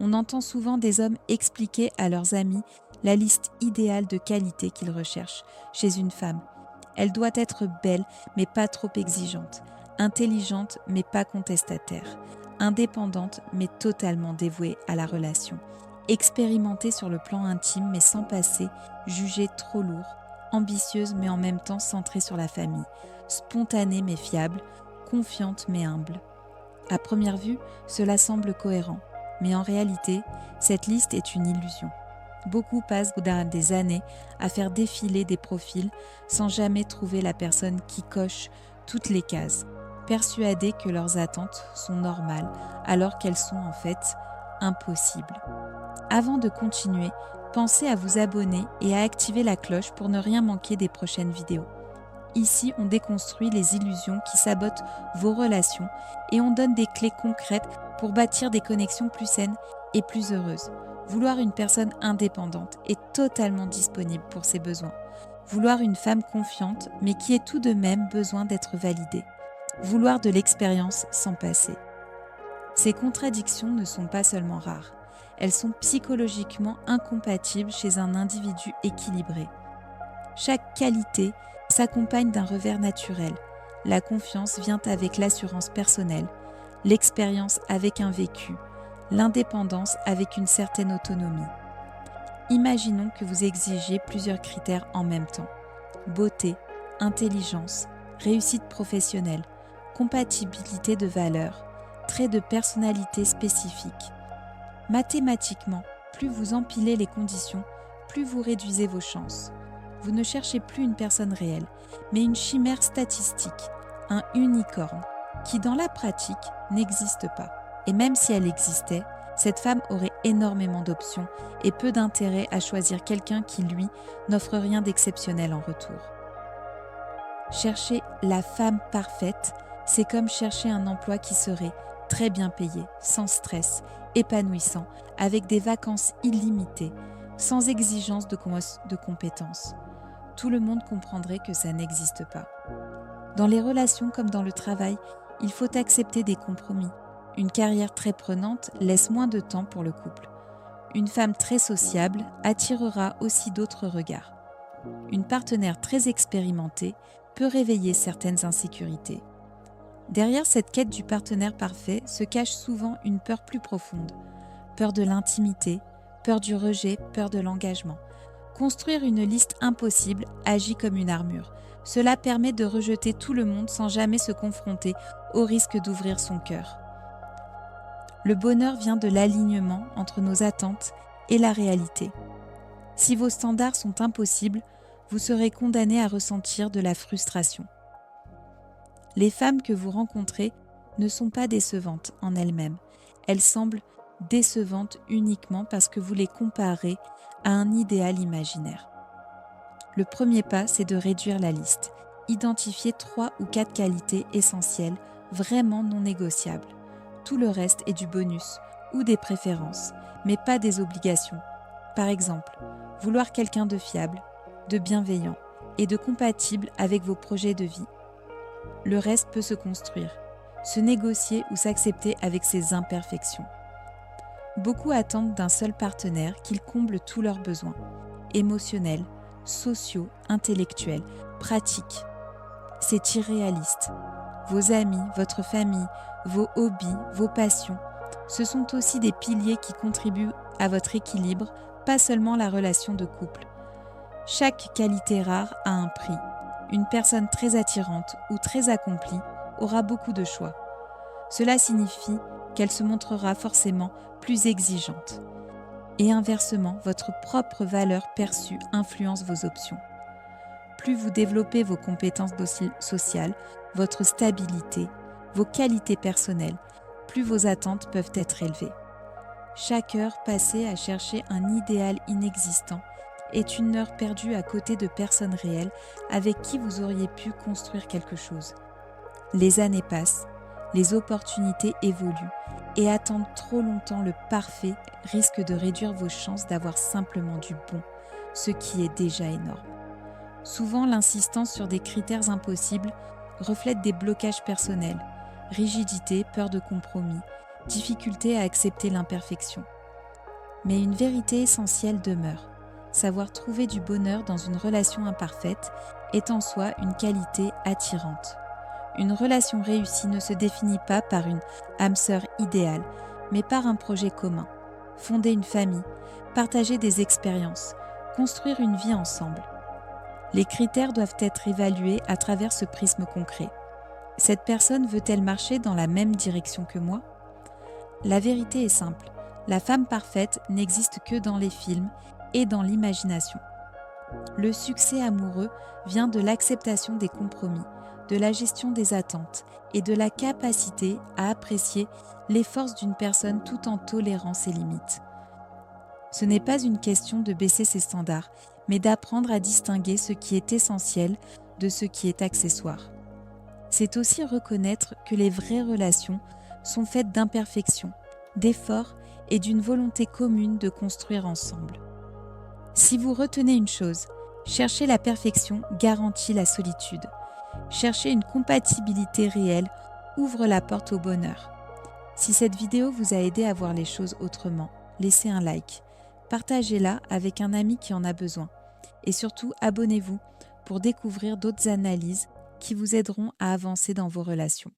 On entend souvent des hommes expliquer à leurs amis la liste idéale de qualités qu'ils recherchent chez une femme. Elle doit être belle mais pas trop exigeante, intelligente mais pas contestataire, indépendante mais totalement dévouée à la relation, expérimentée sur le plan intime mais sans passé, jugée trop lourd, ambitieuse mais en même temps centrée sur la famille, spontanée mais fiable, confiante mais humble. À première vue, cela semble cohérent, mais en réalité, cette liste est une illusion. Beaucoup passent des années à faire défiler des profils sans jamais trouver la personne qui coche toutes les cases, persuadés que leurs attentes sont normales alors qu'elles sont en fait impossibles. Avant de continuer, pensez à vous abonner et à activer la cloche pour ne rien manquer des prochaines vidéos. Ici, on déconstruit les illusions qui sabotent vos relations et on donne des clés concrètes pour bâtir des connexions plus saines et plus heureuses. Vouloir une personne indépendante et totalement disponible pour ses besoins. Vouloir une femme confiante mais qui ait tout de même besoin d'être validée. Vouloir de l'expérience sans passer. Ces contradictions ne sont pas seulement rares. Elles sont psychologiquement incompatibles chez un individu équilibré. Chaque qualité s'accompagne d'un revers naturel. La confiance vient avec l'assurance personnelle, l'expérience avec un vécu, l'indépendance avec une certaine autonomie. Imaginons que vous exigiez plusieurs critères en même temps. Beauté, intelligence, réussite professionnelle, compatibilité de valeurs, traits de personnalité spécifiques. Mathématiquement, plus vous empilez les conditions, plus vous réduisez vos chances. Vous ne cherchez plus une personne réelle, mais une chimère statistique, un unicorne, qui dans la pratique n'existe pas. Et même si elle existait, cette femme aurait énormément d'options et peu d'intérêt à choisir quelqu'un qui, lui, n'offre rien d'exceptionnel en retour. Chercher la femme parfaite, c'est comme chercher un emploi qui serait très bien payé, sans stress, épanouissant, avec des vacances illimitées, sans exigence de compétences. Tout le monde comprendrait que ça n'existe pas. Dans les relations comme dans le travail, il faut accepter des compromis. Une carrière très prenante laisse moins de temps pour le couple. Une femme très sociable attirera aussi d'autres regards. Une partenaire très expérimentée peut réveiller certaines insécurités. Derrière cette quête du partenaire parfait se cache souvent une peur plus profonde. Peur de l'intimité, peur du rejet, peur de l'engagement. Construire une liste impossible agit comme une armure. Cela permet de rejeter tout le monde sans jamais se confronter au risque d'ouvrir son cœur. Le bonheur vient de l'alignement entre nos attentes et la réalité. Si vos standards sont impossibles, vous serez condamné à ressentir de la frustration. Les femmes que vous rencontrez ne sont pas décevantes en elles-mêmes. Elles semblent décevantes uniquement parce que vous les comparez à un idéal imaginaire. Le premier pas, c'est de réduire la liste. Identifier 3 ou 4 qualités essentielles, vraiment non négociables. Tout le reste est du bonus ou des préférences, mais pas des obligations. Par exemple, vouloir quelqu'un de fiable, de bienveillant et de compatible avec vos projets de vie. Le reste peut se construire, se négocier ou s'accepter avec ses imperfections. Beaucoup attendent d'un seul partenaire qu'il comble tous leurs besoins, émotionnels, sociaux, intellectuels, pratiques. C'est irréaliste. Vos amis, votre famille, vos hobbies, vos passions, ce sont aussi des piliers qui contribuent à votre équilibre, pas seulement la relation de couple. Chaque qualité rare a un prix. Une personne très attirante ou très accomplie aura beaucoup de choix. Cela signifie qu'elle se montrera forcément plus exigeante. Et inversement, votre propre valeur perçue influence vos options. Plus vous développez vos compétences sociales, votre stabilité, vos qualités personnelles, plus vos attentes peuvent être élevées. Chaque heure passée à chercher un idéal inexistant est une heure perdue à côté de personnes réelles avec qui vous auriez pu construire quelque chose. Les années passent, les opportunités évoluent et attendre trop longtemps le parfait risque de réduire vos chances d'avoir simplement du bon, ce qui est déjà énorme. Souvent, l'insistance sur des critères impossibles reflète des blocages personnels, rigidité, peur de compromis, difficulté à accepter l'imperfection. Mais une vérité essentielle demeure. Savoir trouver du bonheur dans une relation imparfaite est en soi une qualité attirante. Une relation réussie ne se définit pas par une âme sœur idéale, mais par un projet commun. Fonder une famille, partager des expériences, construire une vie ensemble. Les critères doivent être évalués à travers ce prisme concret. Cette personne veut-elle marcher dans la même direction que moi ? La vérité est simple, la femme parfaite n'existe que dans les films et dans l'imagination. Le succès amoureux vient de l'acceptation des compromis, de la gestion des attentes et de la capacité à apprécier les forces d'une personne tout en tolérant ses limites. Ce n'est pas une question de baisser ses standards, mais d'apprendre à distinguer ce qui est essentiel de ce qui est accessoire. C'est aussi reconnaître que les vraies relations sont faites d'imperfections, d'efforts et d'une volonté commune de construire ensemble. Si vous retenez une chose, chercher la perfection garantit la solitude. Chercher une compatibilité réelle ouvre la porte au bonheur. Si cette vidéo vous a aidé à voir les choses autrement, laissez un like, partagez-la avec un ami qui en a besoin et surtout abonnez-vous pour découvrir d'autres analyses qui vous aideront à avancer dans vos relations.